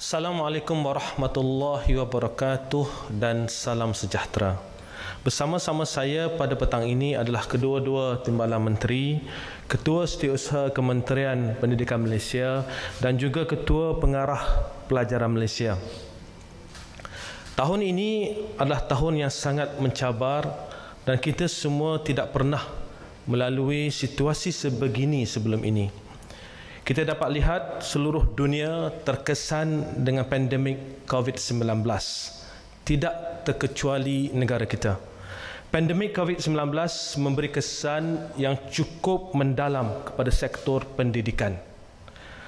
Assalamualaikum warahmatullahi wabarakatuh dan salam sejahtera. Bersama-sama saya pada petang ini adalah kedua-dua Timbalan Menteri, Ketua Setiausaha Kementerian Pendidikan Malaysia dan juga Ketua Pengarah Pelajaran Malaysia. Tahun ini adalah tahun yang sangat mencabar dan kita semua tidak pernah melalui situasi sebegini sebelum ini. Kita dapat lihat seluruh dunia terkesan dengan pandemik COVID-19. Tidak terkecuali negara kita. Pandemik COVID-19 memberi kesan yang cukup mendalam kepada sektor pendidikan.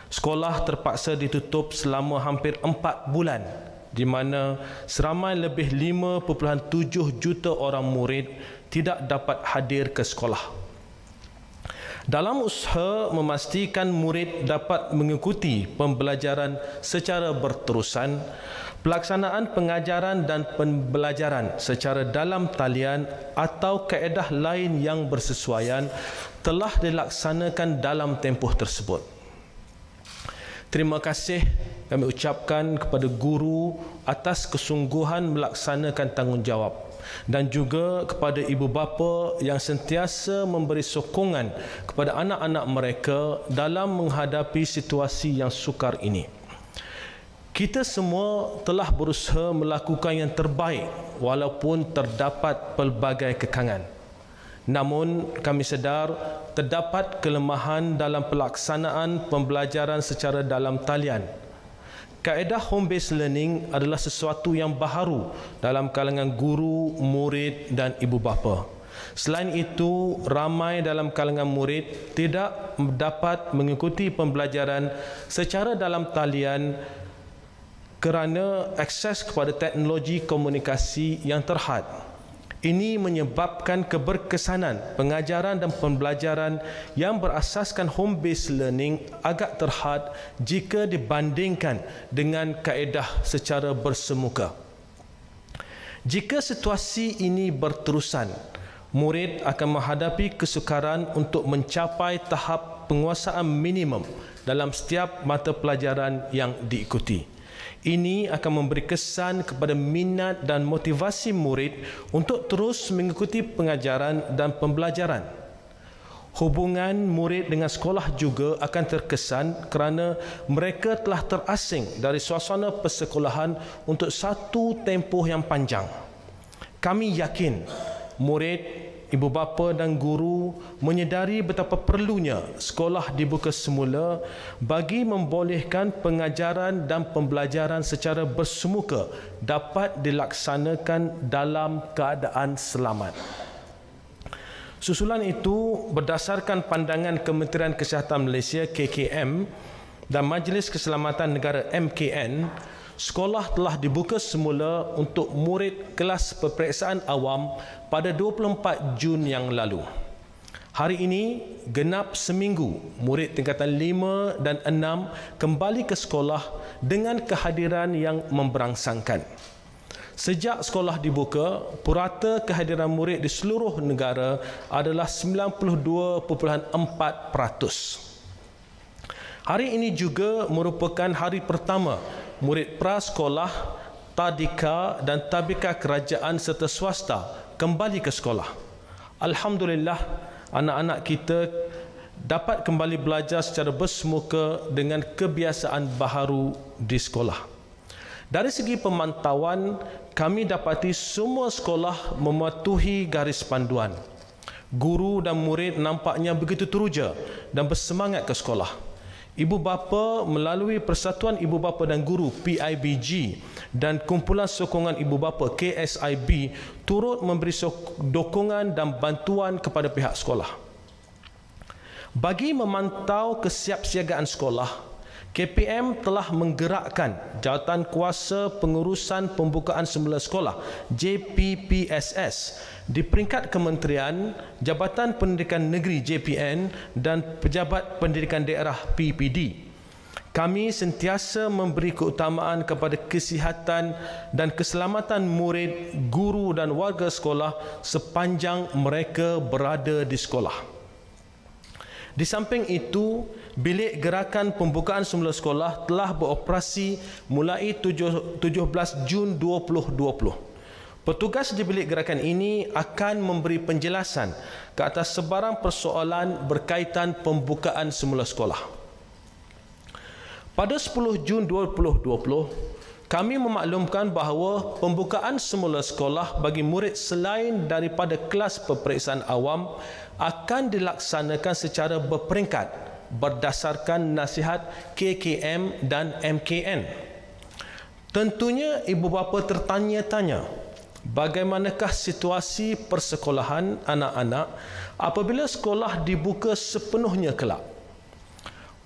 Sekolah terpaksa ditutup selama hampir 4 bulan, di mana seramai lebih 5.7 juta orang murid tidak dapat hadir ke sekolah. Dalam usaha memastikan murid dapat mengikuti pembelajaran secara berterusan, pelaksanaan pengajaran dan pembelajaran secara dalam talian atau kaedah lain yang bersesuaian telah dilaksanakan dalam tempoh tersebut. Terima kasih kami ucapkan kepada guru atas kesungguhan melaksanakan tanggungjawab dan juga kepada ibu bapa yang sentiasa memberi sokongan kepada anak-anak mereka dalam menghadapi situasi yang sukar ini. Kita semua telah berusaha melakukan yang terbaik walaupun terdapat pelbagai kekangan. Namun kami sedar terdapat kelemahan dalam pelaksanaan pembelajaran secara dalam talian. Kaedah home-based learning adalah sesuatu yang baharu dalam kalangan guru, murid dan ibu bapa. Selain itu, ramai dalam kalangan murid tidak dapat mengikuti pembelajaran secara dalam talian kerana akses kepada teknologi komunikasi yang terhad. Ini menyebabkan keberkesanan pengajaran dan pembelajaran yang berasaskan home-based learning agak terhad jika dibandingkan dengan kaedah secara bersemuka. Jika situasi ini berterusan, murid akan menghadapi kesukaran untuk mencapai tahap penguasaan minimum dalam setiap mata pelajaran yang diikuti. Ini akan memberi kesan kepada minat dan motivasi murid untuk terus mengikuti pengajaran dan pembelajaran. Hubungan murid dengan sekolah juga akan terkesan kerana mereka telah terasing dari suasana persekolahan untuk satu tempoh yang panjang. Kami yakin murid, ibu bapa dan guru menyedari betapa perlunya sekolah dibuka semula bagi membolehkan pengajaran dan pembelajaran secara bersemuka dapat dilaksanakan dalam keadaan selamat. Susulan itu berdasarkan pandangan Kementerian Kesihatan Malaysia KKM dan Majlis Keselamatan Negara MKN, sekolah telah dibuka semula untuk murid kelas peperiksaan awam pada 24 Jun yang lalu. Hari ini, genap seminggu, murid tingkatan 5 dan 6 kembali ke sekolah dengan kehadiran yang memberangsangkan. Sejak sekolah dibuka, purata kehadiran murid di seluruh negara adalah 92.4%. Hari ini juga merupakan hari pertama murid prasekolah, tadika dan tabika kerajaan serta swasta kembali ke sekolah. Alhamdulillah, anak-anak kita dapat kembali belajar secara bersemuka dengan kebiasaan baharu di sekolah. Dari segi pemantauan, kami dapati semua sekolah mematuhi garis panduan. Guru dan murid nampaknya begitu teruja dan bersemangat ke sekolah. Ibu bapa melalui Persatuan Ibu Bapa dan Guru PIBG dan Kumpulan Sokongan Ibu Bapa KSIB turut memberi dokongan dan bantuan kepada pihak sekolah. Bagi memantau kesiapsiagaan sekolah, KPM telah menggerakkan Jawatan Kuasa Pengurusan Pembukaan Semula Sekolah JPPSS di peringkat Kementerian, Jabatan Pendidikan Negeri JPN dan Pejabat Pendidikan Daerah PPD. Kami sentiasa memberi keutamaan kepada kesihatan dan keselamatan murid, guru dan warga sekolah sepanjang mereka berada di sekolah. Di samping itu, bilik gerakan pembukaan semula sekolah telah beroperasi mulai 17 Jun 2020. Petugas di bilik gerakan ini akan memberi penjelasan ke atas sebarang persoalan berkaitan pembukaan semula sekolah. Pada 10 Jun 2020, kami memaklumkan bahawa pembukaan semula sekolah bagi murid selain daripada kelas peperiksaan awam akan dilaksanakan secara berperingkat berdasarkan nasihat KKM dan MKN. Tentunya ibu bapa tertanya-tanya, bagaimanakah situasi persekolahan anak-anak apabila sekolah dibuka sepenuhnya kelak?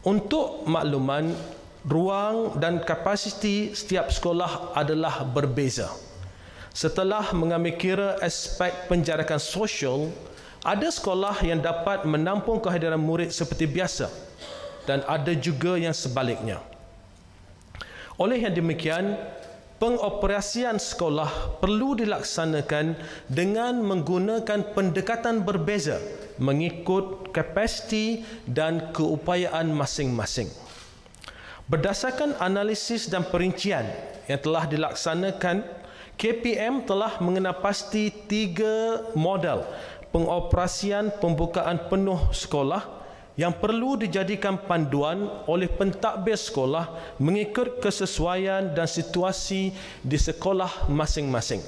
Untuk makluman, ruang dan kapasiti setiap sekolah adalah berbeza. Setelah mengambil kira aspek penjarakan sosial, ada sekolah yang dapat menampung kehadiran murid seperti biasa dan ada juga yang sebaliknya. Oleh yang demikian, pengoperasian sekolah perlu dilaksanakan dengan menggunakan pendekatan berbeza mengikut kapasiti dan keupayaan masing-masing. Berdasarkan analisis dan perincian yang telah dilaksanakan, KPM telah mengenal pasti 3 model pengoperasian pembukaan penuh sekolah yang perlu dijadikan panduan oleh pentadbir sekolah mengikut kesesuaian dan situasi di sekolah masing-masing.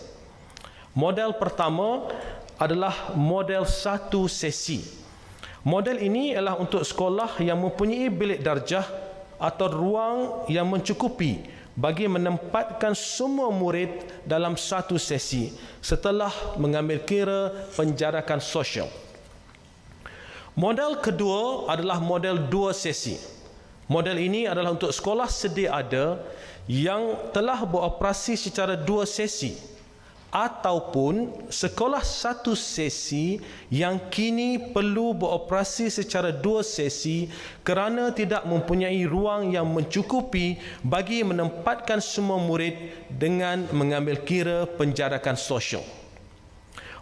Model pertama adalah model 1 sesi. Model ini ialah untuk sekolah yang mempunyai bilik darjah atau ruang yang mencukupi bagi menempatkan semua murid dalam satu sesi setelah mengambil kira penjarakan sosial. Model kedua adalah model 2 sesi. Model ini adalah untuk sekolah sedia ada yang telah beroperasi secara 2 sesi ataupun sekolah 1 sesi yang kini perlu beroperasi secara 2 sesi kerana tidak mempunyai ruang yang mencukupi bagi menempatkan semua murid dengan mengambil kira penjarakan sosial.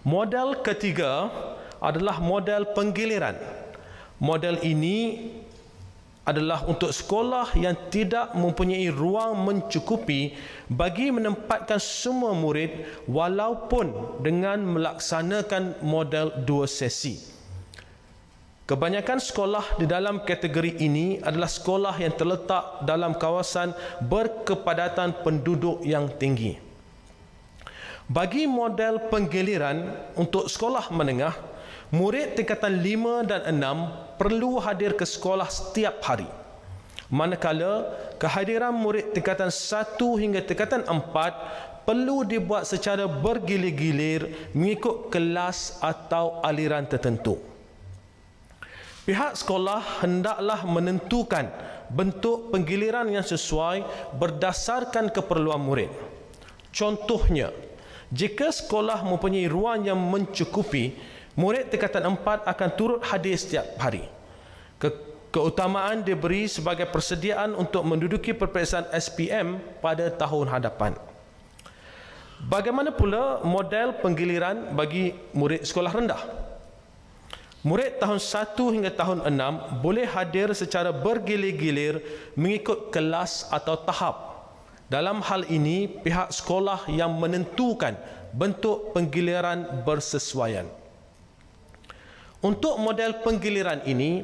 Model ketiga adalah model penggiliran. Model ini adalah untuk sekolah yang tidak mempunyai ruang mencukupi bagi menempatkan semua murid walaupun dengan melaksanakan model 2 sesi. Kebanyakan sekolah di dalam kategori ini adalah sekolah yang terletak dalam kawasan berkepadatan penduduk yang tinggi. Bagi model penggiliran untuk sekolah menengah, murid tingkatan 5 dan 6 perlu hadir ke sekolah setiap hari. Manakala kehadiran murid tingkatan 1 hingga tingkatan 4 perlu dibuat secara bergilir-gilir mengikut kelas atau aliran tertentu. Pihak sekolah hendaklah menentukan bentuk penggiliran yang sesuai berdasarkan keperluan murid. Contohnya, jika sekolah mempunyai ruang yang mencukupi, murid tingkatan 4 akan turut hadir setiap hari. Keutamaan diberi sebagai persediaan untuk menduduki peperiksaan SPM pada tahun hadapan. Bagaimana pula model penggiliran bagi murid sekolah rendah? Murid tahun 1 hingga tahun 6 boleh hadir secara bergilir-gilir mengikut kelas atau tahap. Dalam hal ini, pihak sekolah yang menentukan bentuk penggiliran bersesuaian. Untuk model penggiliran ini,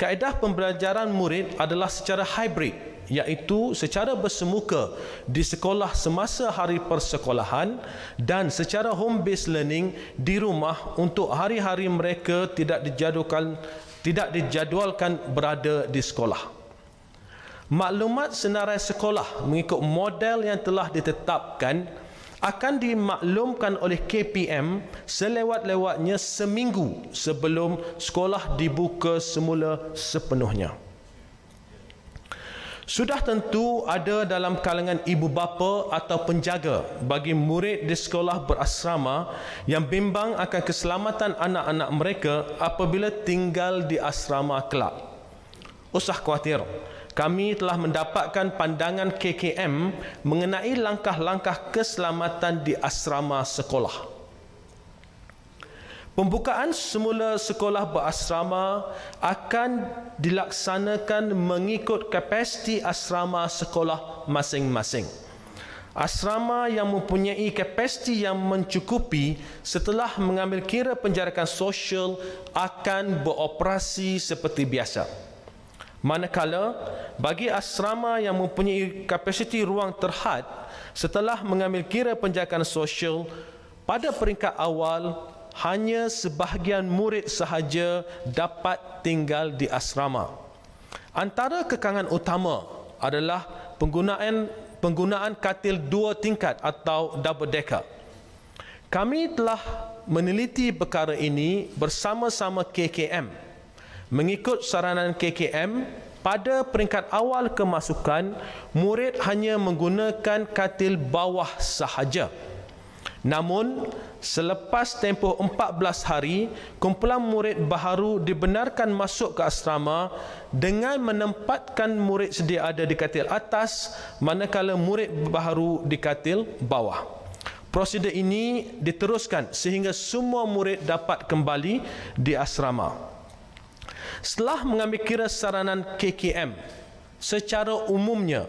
kaedah pembelajaran murid adalah secara hybrid, iaitu secara bersemuka di sekolah semasa hari persekolahan dan secara home based learning di rumah untuk hari-hari mereka tidak dijadualkan berada di sekolah. Maklumat senarai sekolah mengikut model yang telah ditetapkan akan dimaklumkan oleh KPM selewat-lewatnya seminggu sebelum sekolah dibuka semula sepenuhnya. Sudah tentu ada dalam kalangan ibu bapa atau penjaga bagi murid di sekolah berasrama yang bimbang akan keselamatan anak-anak mereka apabila tinggal di asrama kelak. Usah khawatir, kami telah mendapatkan pandangan KKM mengenai langkah-langkah keselamatan di asrama sekolah. Pembukaan semula sekolah berasrama akan dilaksanakan mengikut kapasiti asrama sekolah masing-masing. Asrama yang mempunyai kapasiti yang mencukupi setelah mengambil kira penjarakan sosial akan beroperasi seperti biasa. Manakala bagi asrama yang mempunyai kapasiti ruang terhad setelah mengambil kira penjarakan sosial, pada peringkat awal hanya sebahagian murid sahaja dapat tinggal di asrama. Antara kekangan utama adalah penggunaan katil 2 tingkat atau double decker. Kami telah meneliti perkara ini bersama-sama KKM. Mengikut saranan KKM, pada peringkat awal kemasukan, murid hanya menggunakan katil bawah sahaja. Namun, selepas tempoh 14 hari, kumpulan murid baharu dibenarkan masuk ke asrama dengan menempatkan murid sedia ada di katil atas, manakala murid baharu di katil bawah. Prosedur ini diteruskan sehingga semua murid dapat kembali di asrama. Setelah mengambil kira saranan KKM, secara umumnya,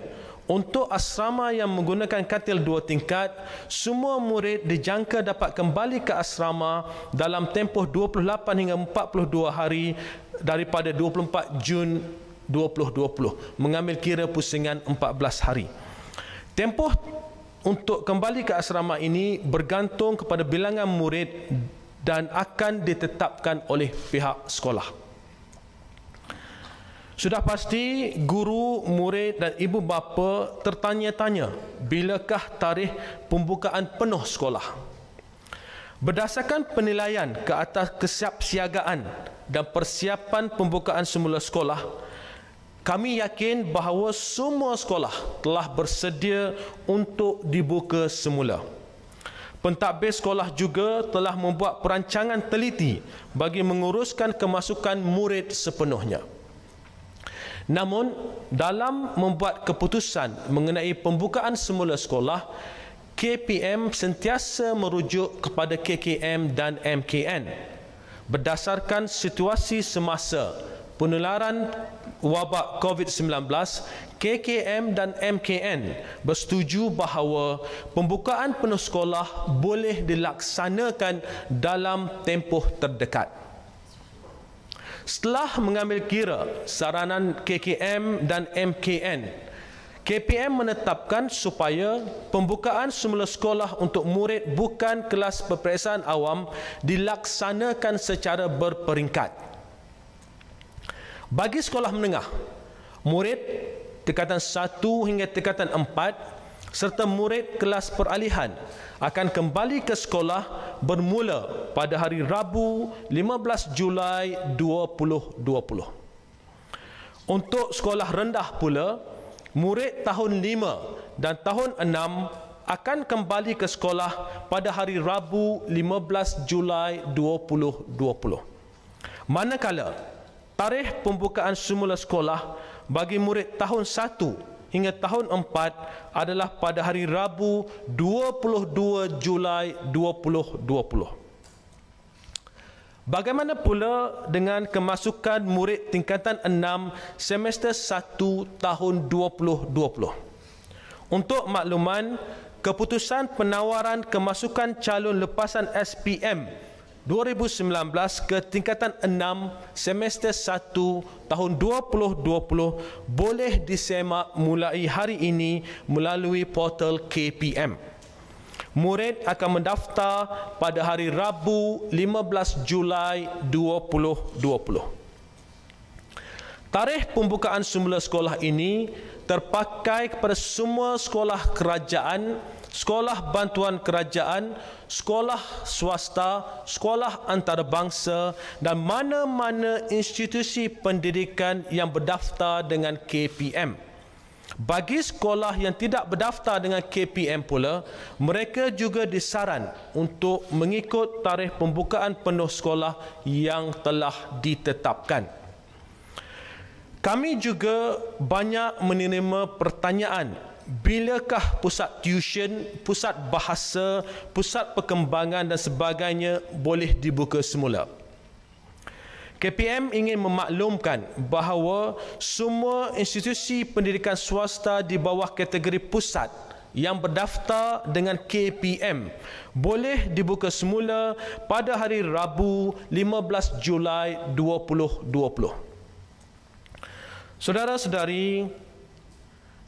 untuk asrama yang menggunakan katil 2 tingkat, semua murid dijangka dapat kembali ke asrama dalam tempoh 28 hingga 42 hari daripada 24 Jun 2020, mengambil kira pusingan 14 hari. Tempoh untuk kembali ke asrama ini bergantung kepada bilangan murid dan akan ditetapkan oleh pihak sekolah. Sudah pasti guru, murid dan ibu bapa tertanya-tanya bilakah tarikh pembukaan penuh sekolah. Berdasarkan penilaian ke atas kesiapsiagaan dan persiapan pembukaan semula sekolah, kami yakin bahawa semua sekolah telah bersedia untuk dibuka semula. Pentadbir sekolah juga telah membuat perancangan teliti bagi menguruskan kemasukan murid sepenuhnya. Namun, dalam membuat keputusan mengenai pembukaan semula sekolah, KPM sentiasa merujuk kepada KKM dan MKN. Berdasarkan situasi semasa penularan wabak COVID-19, KKM dan MKN bersetuju bahawa pembukaan penuh sekolah boleh dilaksanakan dalam tempoh terdekat. Setelah mengambil kira saranan KKM dan MKN, KPM menetapkan supaya pembukaan semula sekolah untuk murid bukan kelas peperiksaan awam dilaksanakan secara berperingkat. Bagi sekolah menengah, murid tingkatan 1 hingga tingkatan 4 serta murid kelas peralihan akan kembali ke sekolah bermula pada hari Rabu 15 Julai 2020. Untuk sekolah rendah pula, murid tahun 5 dan tahun 6 akan kembali ke sekolah pada hari Rabu 15 Julai 2020. Manakala tarikh pembukaan semula sekolah bagi murid tahun 1 hingga tahun 4 adalah pada hari Rabu 22 Julai 2020. Bagaimana pula dengan kemasukan murid tingkatan 6 semester 1 tahun 2020? Untuk makluman, keputusan penawaran kemasukan calon lepasan SPM 2019 ke tingkatan 6 semester 1 tahun 2020 boleh disemak mulai hari ini melalui portal KPM. Murid akan mendaftar pada hari Rabu 15 Julai 2020. Tarikh pembukaan semula sekolah ini terpakai kepada semua sekolah kerajaan, sekolah bantuan kerajaan, sekolah swasta, sekolah antarabangsa dan mana-mana institusi pendidikan yang berdaftar dengan KPM. Bagi sekolah yang tidak berdaftar dengan KPM pula, mereka juga disaran untuk mengikut tarikh pembukaan penuh sekolah yang telah ditetapkan. Kami juga banyak menerima pertanyaan bilakah pusat tuition, pusat bahasa, pusat perkembangan dan sebagainya boleh dibuka semula? KPM ingin memaklumkan bahawa semua institusi pendidikan swasta di bawah kategori pusat yang berdaftar dengan KPM boleh dibuka semula pada hari Rabu 15 Julai 2020. Saudara-saudari,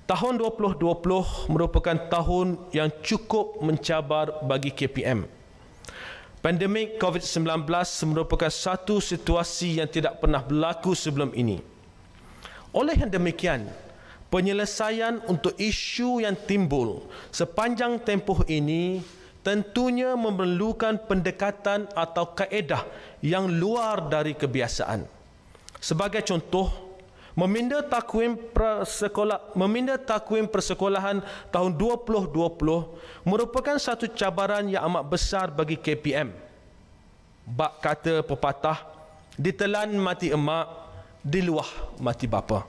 tahun 2020 merupakan tahun yang cukup mencabar bagi KPM. Pandemik COVID-19 merupakan satu situasi yang tidak pernah berlaku sebelum ini. Oleh yang demikian, penyelesaian untuk isu yang timbul sepanjang tempoh ini tentunya memerlukan pendekatan atau kaedah yang luar dari kebiasaan. Sebagai contoh, meminda takwim persekolahan tahun 2020 merupakan satu cabaran yang amat besar bagi KPM. Bak kata pepatah, ditelan mati emak, diluah mati bapa.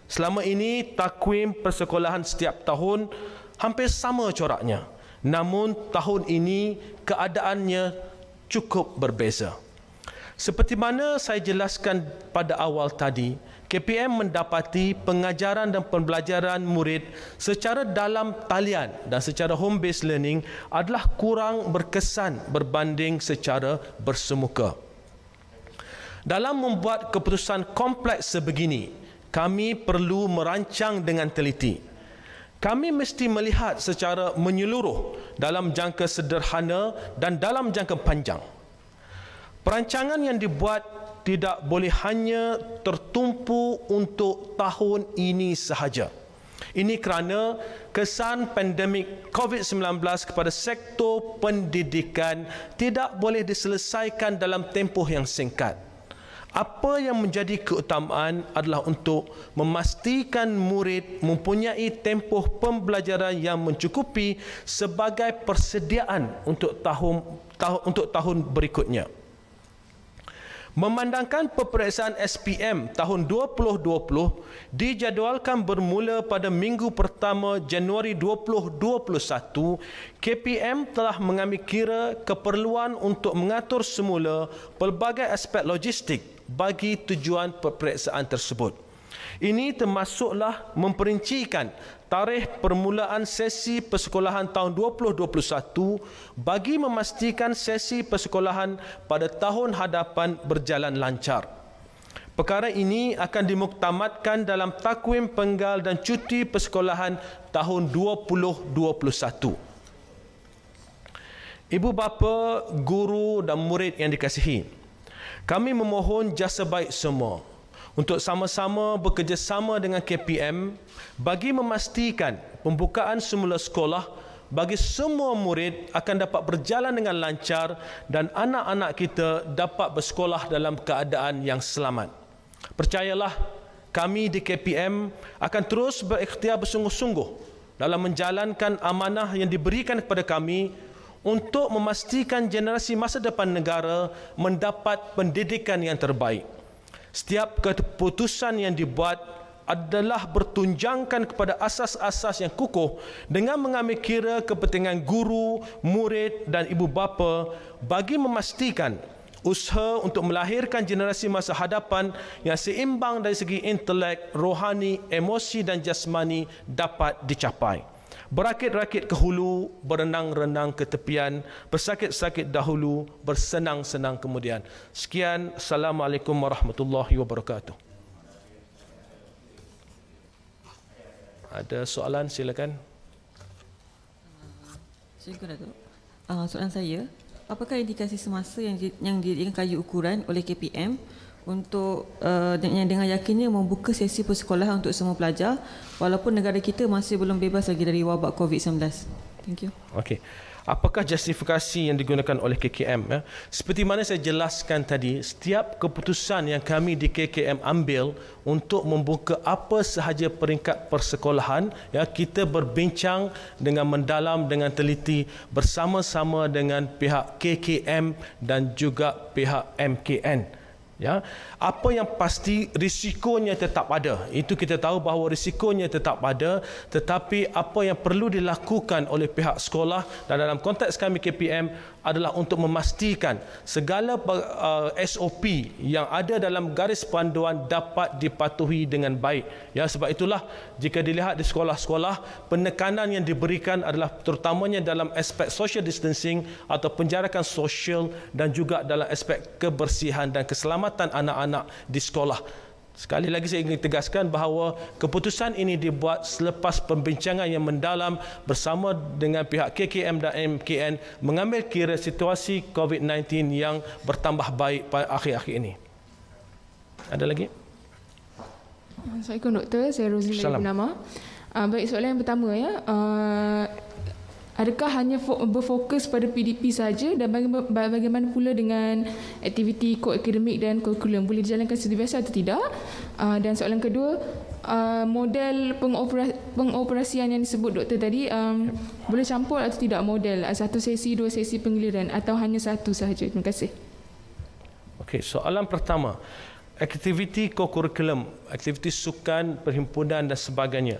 Selama ini takwim persekolahan setiap tahun hampir sama coraknya. Namun tahun ini keadaannya cukup berbeza. Seperti mana saya jelaskan pada awal tadi, KPM mendapati pengajaran dan pembelajaran murid secara dalam talian dan secara home based learning adalah kurang berkesan berbanding secara bersemuka. Dalam membuat keputusan kompleks sebegini, kami perlu merancang dengan teliti. Kami mesti melihat secara menyeluruh dalam jangka sederhana dan dalam jangka panjang. Perancangan yang dibuat tidak boleh hanya tertumpu untuk tahun ini sahaja. Ini kerana kesan pandemik COVID-19 kepada sektor pendidikan tidak boleh diselesaikan dalam tempoh yang singkat. Apa yang menjadi keutamaan adalah untuk memastikan murid mempunyai tempoh pembelajaran yang mencukupi sebagai persediaan untuk tahun berikutnya. Memandangkan peperiksaan SPM tahun 2020 dijadualkan bermula pada minggu pertama Januari 2021, KPM telah mengambil kira keperluan untuk mengatur semula pelbagai aspek logistik bagi tujuan peperiksaan tersebut. Ini termasuklah memperincikan tarikh permulaan sesi persekolahan tahun 2021 bagi memastikan sesi persekolahan pada tahun hadapan berjalan lancar. Perkara ini akan dimuktamadkan dalam takwim penggal dan cuti persekolahan tahun 2021. Ibu bapa, guru dan murid yang dikasihi, kami memohon jasa baik semua untuk sama-sama bekerjasama dengan KPM bagi memastikan pembukaan semula sekolah bagi semua murid akan dapat berjalan dengan lancar dan anak-anak kita dapat bersekolah dalam keadaan yang selamat. Percayalah, kami di KPM akan terus berikhtiar bersungguh-sungguh dalam menjalankan amanah yang diberikan kepada kami untuk memastikan generasi masa depan negara mendapat pendidikan yang terbaik. Setiap keputusan yang dibuat adalah bertunjangkan kepada asas-asas yang kukuh dengan mengambil kira kepentingan guru, murid dan ibu bapa bagi memastikan usaha untuk melahirkan generasi masa hadapan yang seimbang dari segi intelek, rohani, emosi dan jasmani dapat dicapai. Berakit-rakit ke hulu, berenang-renang ke tepian, bersakit-sakit dahulu, bersenang-senang kemudian. Sekian, Assalamualaikum warahmatullahi wabarakatuh. Ada soalan, silakan. Syukur Datuk. Soalan saya, apakah indikasi semasa yang dijadikan kayu ukuran oleh KPM untuk dengan yakinnya membuka sesi persekolahan untuk semua pelajar walaupun negara kita masih belum bebas lagi dari wabak COVID-19? Thank you. Okey. Apakah justifikasi yang digunakan oleh KKM? Seperti mana saya jelaskan tadi, setiap keputusan yang kami di KKM ambil untuk membuka apa sahaja peringkat persekolahan, kita berbincang dengan mendalam, dengan teliti bersama-sama dengan pihak KKM dan juga pihak MKN. Ya, apa yang pasti risikonya tetap ada. Itu kita tahu bahawa risikonya tetap ada, tetapi apa yang perlu dilakukan oleh pihak sekolah dan dalam konteks kami KPM adalah untuk memastikan segala SOP yang ada dalam garis panduan dapat dipatuhi dengan baik. Ya, sebab itulah jika dilihat di sekolah-sekolah, penekanan yang diberikan adalah terutamanya dalam aspek social distancing atau penjarakan sosial dan juga dalam aspek kebersihan dan keselamatan anak-anak di sekolah. Sekali lagi saya ingin tegaskan bahawa keputusan ini dibuat selepas pembincangan yang mendalam bersama dengan pihak KKM dan MKN mengambil kira situasi COVID-19 yang bertambah baik pada akhir-akhir ini. Ada lagi? Assalamualaikum Doktor, saya Rozli dari Bernama. Baik, soalan yang pertama ya. Adakah hanya berfokus pada PDP saja dan bagaimana pula dengan aktiviti ko-akademik dan kurikulum? Boleh dijalankan seperti biasa atau tidak? Dan soalan kedua, model pengoperasian yang disebut doktor tadi, boleh campur atau tidak model? Satu sesi, dua sesi penggiliran atau hanya satu sahaja? Terima kasih. Okey, soalan pertama. Aktiviti ko-kurikulum, aktiviti sukan, perhimpunan dan sebagainya.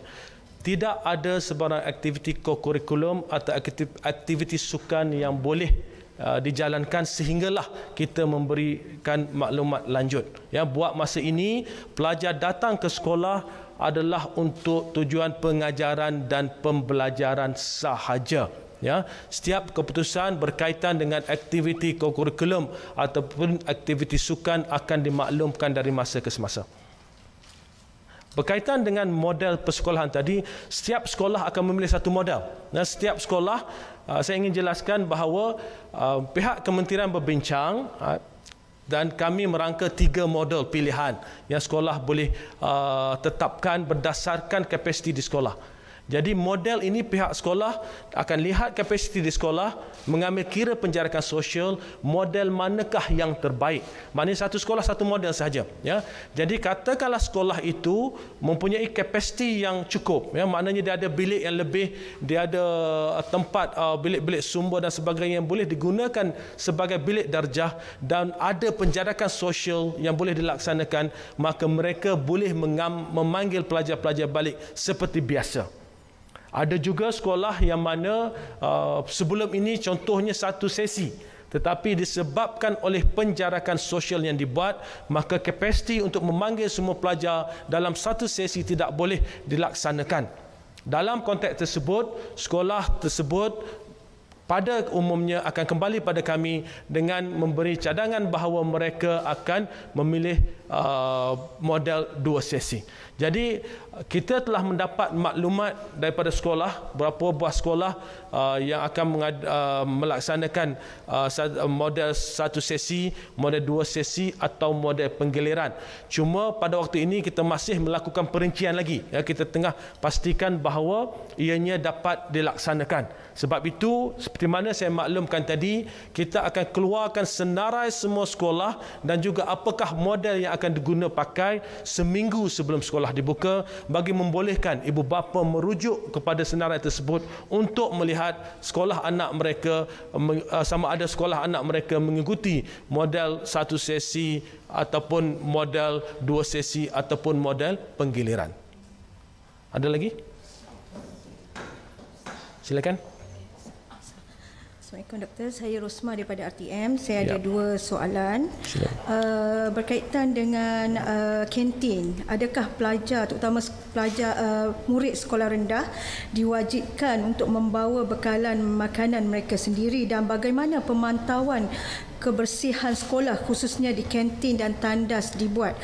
Tidak ada sebarang aktiviti ko-kurikulum atau aktiviti sukan yang boleh dijalankan sehinggalah kita memberikan maklumat lanjut. Ya, buat masa ini pelajar datang ke sekolah adalah untuk tujuan pengajaran dan pembelajaran sahaja. Ya, setiap keputusan berkaitan dengan aktiviti ko-kurikulum ataupun aktiviti sukan akan dimaklumkan dari masa ke semasa. Berkaitan dengan model persekolahan tadi, setiap sekolah akan memilih satu model. Dan setiap sekolah, saya ingin jelaskan bahawa pihak kementerian berbincang dan kami merangka 3 model pilihan yang sekolah boleh tetapkan berdasarkan kapasiti di sekolah. Jadi model ini pihak sekolah akan lihat kapasiti di sekolah, mengambil kira penjarakan sosial, model manakah yang terbaik. Maknanya satu sekolah satu model sahaja. Ya. Jadi katakanlah sekolah itu mempunyai kapasiti yang cukup. Ya. Maknanya dia ada bilik yang lebih, dia ada tempat bilik-bilik sumber dan sebagainya yang boleh digunakan sebagai bilik darjah dan ada penjarakan sosial yang boleh dilaksanakan, maka mereka boleh memanggil pelajar-pelajar balik seperti biasa. Ada juga sekolah yang mana sebelum ini contohnya satu sesi, tetapi disebabkan oleh penjarakan sosial yang dibuat, maka kapasiti untuk memanggil semua pelajar dalam satu sesi tidak boleh dilaksanakan. Dalam konteks tersebut, sekolah tersebut pada umumnya akan kembali pada kami dengan memberi cadangan bahawa mereka akan memilih model 2 sesi. Jadi kita telah mendapat maklumat daripada sekolah, berapa buah sekolah yang akan melaksanakan model 1 sesi, model 2 sesi atau model penggiliran. Cuma pada waktu ini kita masih melakukan perincian lagi. Ya, kita tengah pastikan bahawa ianya dapat dilaksanakan. Sebab itu, seperti mana saya maklumkan tadi, kita akan keluarkan senarai semua sekolah dan juga apakah model yang akan digunakan pakai seminggu sebelum sekolah dibuka bagi membolehkan ibu bapa merujuk kepada senarai tersebut untuk melihat sekolah anak mereka, sama ada sekolah anak mereka mengikuti model 1 sesi ataupun model 2 sesi ataupun model penggiliran. Ada lagi? Silakan. Assalamualaikum Doktor, saya Rosma daripada RTM. Saya ada 2 soalan berkaitan dengan kantin. Adakah pelajar, terutama pelajar murid sekolah rendah, diwajibkan untuk membawa bekalan makanan mereka sendiri dan bagaimana pemantauan kebersihan sekolah khususnya di kantin dan tandas dibuat?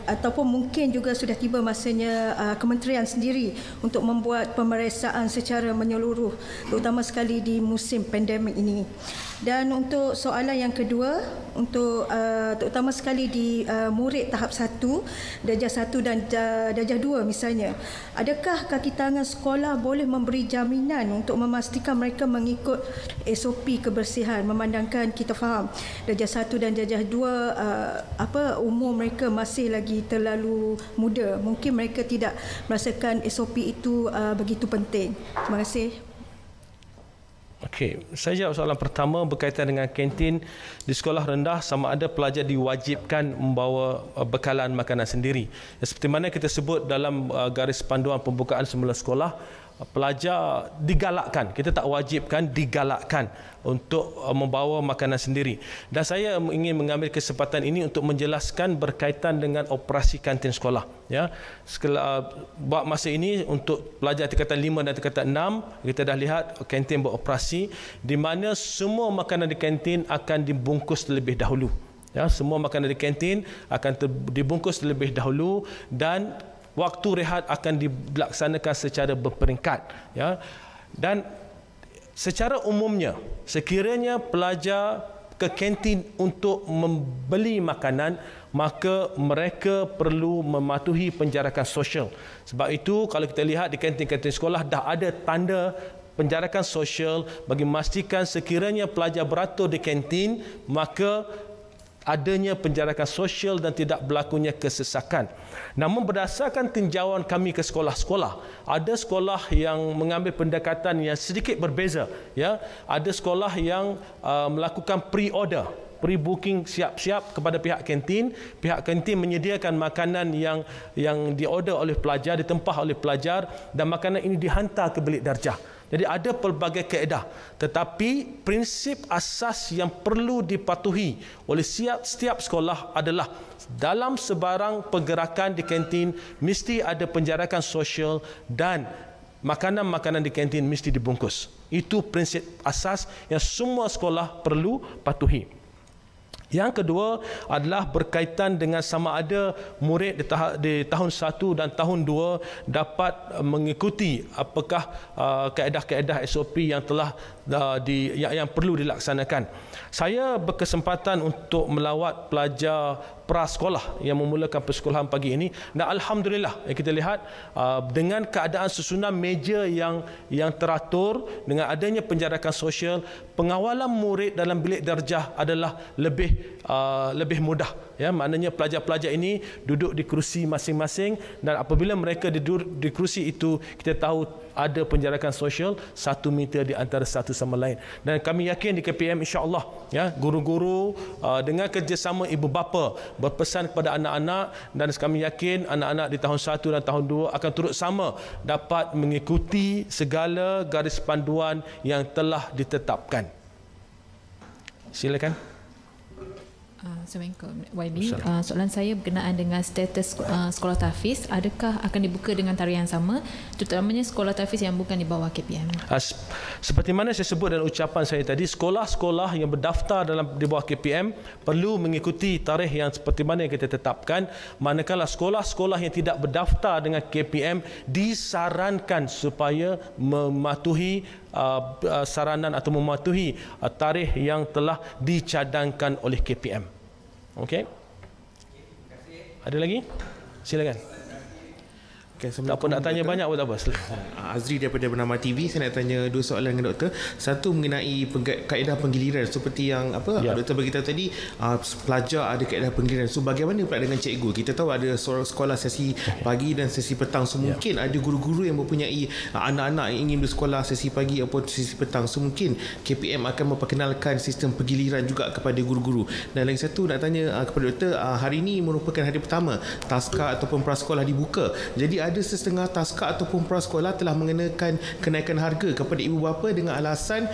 Ataupun mungkin juga sudah tiba masanya kementerian sendiri untuk membuat pemeriksaan secara menyeluruh, terutama sekali di musim pandemik ini. Dan untuk soalan yang kedua, untuk terutama sekali di murid tahap 1, darjah 1 dan darjah 2 misalnya, adakah kaki tangan sekolah boleh memberi jaminan untuk memastikan mereka mengikut SOP kebersihan, memandangkan kita faham darjah 1 dan darjah 2 umur mereka masih lagi terlalu muda, mungkin mereka tidak merasakan SOP itu begitu penting. Terima kasih. Okey, saya jawab soalan pertama berkaitan dengan kantin di sekolah rendah, sama ada pelajar diwajibkan membawa bekalan makanan sendiri. Seperti mana kita sebut dalam garis panduan pembukaan semula sekolah, pelajar digalakkan, kita tak wajibkan, digalakkan untuk membawa makanan sendiri. Dan saya ingin mengambil kesempatan ini untuk menjelaskan berkaitan dengan operasi kantin sekolah. Ya, buat masa ini untuk pelajar tingkatan 5 dan tingkatan 6, kita dah lihat kantin beroperasi di mana semua makanan di kantin akan dibungkus terlebih dahulu. Ya, semua makanan di kantin akan dibungkus terlebih dahulu dan waktu rehat akan dilaksanakan secara berperingkat, ya. Dan secara umumnya sekiranya pelajar ke kantin untuk membeli makanan, maka mereka perlu mematuhi penjarakan sosial. Sebab itu kalau kita lihat di kantin-kantin sekolah dah ada tanda penjarakan sosial bagi memastikan sekiranya pelajar beratur di kantin, maka adanya penjarakan sosial dan tidak berlakunya kesesakan. Namun berdasarkan tinjauan kami ke sekolah-sekolah, ada sekolah yang mengambil pendekatan yang sedikit berbeza. Ya, ada sekolah yang melakukan pre-order, pre-booking siap-siap kepada pihak kantin. Pihak kantin menyediakan makanan yang diorder oleh pelajar, ditempah oleh pelajar, dan makanan ini dihantar ke bilik darjah. Jadi ada pelbagai kaedah, tetapi prinsip asas yang perlu dipatuhi oleh setiap sekolah adalah dalam sebarang pergerakan di kantin mesti ada penjarakan sosial dan makanan-makanan di kantin mesti dibungkus. Itu prinsip asas yang semua sekolah perlu patuhi. Yang kedua adalah berkaitan dengan sama ada murid di tahun 1 dan tahun 2 dapat mengikuti apakah kaedah-kaedah SOP yang telah yang perlu dilaksanakan. Saya berkesempatan untuk melawat pelajar prasekolah yang memulakan persekolahan pagi ini, dan alhamdulillah kita lihat dengan keadaan susunan meja yang teratur, dengan adanya penjarakan sosial, pengawalan murid dalam bilik darjah adalah lebih mudah. Ya, maknanya pelajar-pelajar ini duduk di kerusi masing-masing, dan apabila mereka duduk di kerusi itu, kita tahu ada penjarakan sosial 1 meter di antara satu sama lain. Dan kami yakin di KPM insya-Allah, ya, guru-guru dengan kerjasama ibu bapa berpesan kepada anak-anak, dan kami yakin anak-anak di tahun 1 dan tahun 2 akan turut sama dapat mengikuti segala garis panduan yang telah ditetapkan. Silakan. Assalamualaikum YB. Soalan saya berkenaan dengan status sekolah tahfiz. Adakah akan dibuka dengan tarikh yang sama, terutamanya sekolah tahfiz yang bukan di bawah KPM? Seperti mana saya sebut dalam ucapan saya tadi, sekolah-sekolah yang berdaftar di bawah KPM perlu mengikuti tarikh yang seperti mana yang kita tetapkan, manakala sekolah-sekolah yang tidak berdaftar dengan KPM disarankan supaya mematuhi saranan atau mematuhi tarikh yang telah dicadangkan oleh KPM. Okey. Ada lagi? Silakan. Okay, tak apa nak tanya doktor. Banyak pun tak apa. Azri daripada Bernama TV, saya nak tanya 2 soalan dengan doktor. Satu mengenai kaedah penggiliran seperti yang doktor beritahu tadi, pelajar ada kaedah penggiliran. So bagaimana pula dengan cikgu? Kita tahu ada sekolah sesi pagi dan sesi petang. So mungkin ada guru-guru yang mempunyai anak-anak yang ingin bersekolah sesi pagi ataupun sesi petang. So mungkin KPM akan memperkenalkan sistem penggiliran juga kepada guru-guru. Dan lagi satu nak tanya kepada doktor, hari ini merupakan hari pertama taska ataupun prasekolah dibuka. Jadi ada setengah taska ataupun prasekolah telah mengenakan kenaikan harga kepada ibu bapa dengan alasan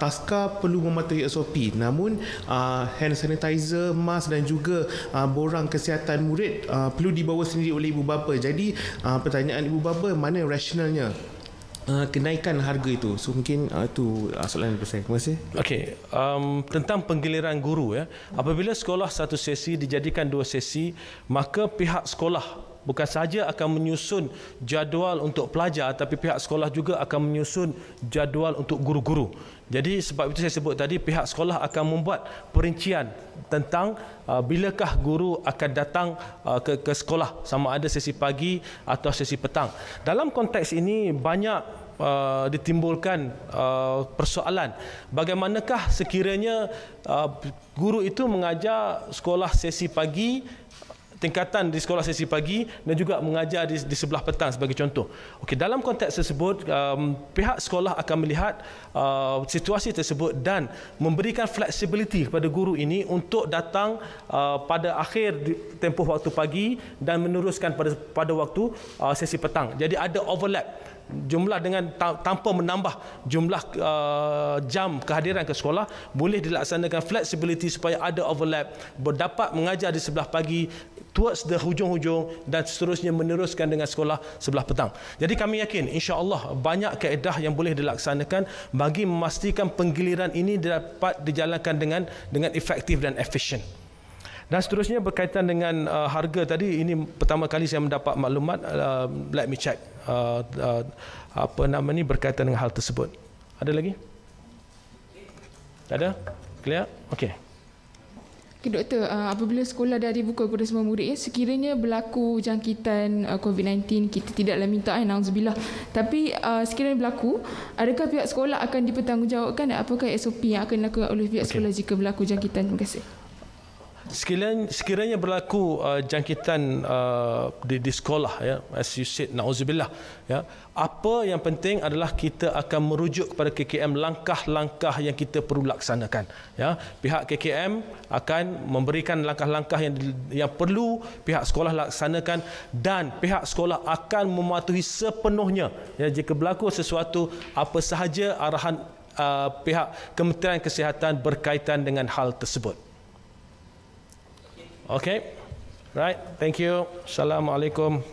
taska perlu mematuhi SOP. Namun hand sanitizer, mask dan juga borang kesihatan murid perlu dibawa sendiri oleh ibu bapa. Jadi pertanyaan ibu bapa, mana rasionalnya kenaikan harga itu? So mungkin itu soalan daripada saya. Terima kasih. Okey, tentang penggiliran guru, ya. Apabila sekolah satu sesi dijadikan 2 sesi, maka pihak sekolah bukan sahaja akan menyusun jadual untuk pelajar, tapi pihak sekolah juga akan menyusun jadual untuk guru-guru. Jadi sebab itu saya sebut tadi, pihak sekolah akan membuat perincian tentang bilakah guru akan datang ke sekolah, sama ada sesi pagi atau sesi petang. Dalam konteks ini banyak ditimbulkan persoalan, bagaimanakah sekiranya guru itu mengajar sekolah sesi pagi tingkatan di sekolah sesi pagi dan juga mengajar di sebelah petang sebagai contoh. Okey, dalam konteks tersebut pihak sekolah akan melihat situasi tersebut dan memberikan flexibility kepada guru ini untuk datang pada akhir tempoh waktu pagi dan meneruskan pada waktu sesi petang. Jadi ada overlap jumlah dengan tanpa menambah jumlah jam kehadiran ke sekolah, boleh dilaksanakan flexibility supaya ada overlap, dapat mengajar di sebelah pagi towards the hujung-hujung dan seterusnya meneruskan dengan sekolah sebelah petang. Jadi kami yakin insya-Allah banyak kaedah yang boleh dilaksanakan bagi memastikan penggiliran ini dapat dijalankan dengan efektif dan efisien. Dan seterusnya berkaitan dengan harga tadi, ini pertama kali saya mendapat maklumat, let me check berkaitan dengan hal tersebut. Ada lagi? Tak ada? Clear? Okey. Okay, Doktor, apabila sekolah dah dibuka kepada semua murid, sekiranya berlaku jangkitan COVID-19, kita tidaklah minta, na'udzubillah, tapi sekiranya berlaku, adakah pihak sekolah akan dipertanggungjawabkan dan apakah SOP yang akan dilakukan oleh pihak sekolah jika berlaku jangkitan? Terima kasih. Sekiranya berlaku jangkitan di sekolah, ya, as you said, na'udzubillah, ya, apa yang penting adalah kita akan merujuk kepada KKM langkah-langkah yang kita perlu laksanakan, ya. Pihak KKM akan memberikan langkah-langkah yang perlu pihak sekolah laksanakan dan pihak sekolah akan mematuhi sepenuhnya, ya, jika berlaku sesuatu apa sahaja arahan pihak Kementerian Kesihatan berkaitan dengan hal tersebut. Okay, right. Thank you. Assalamualaikum.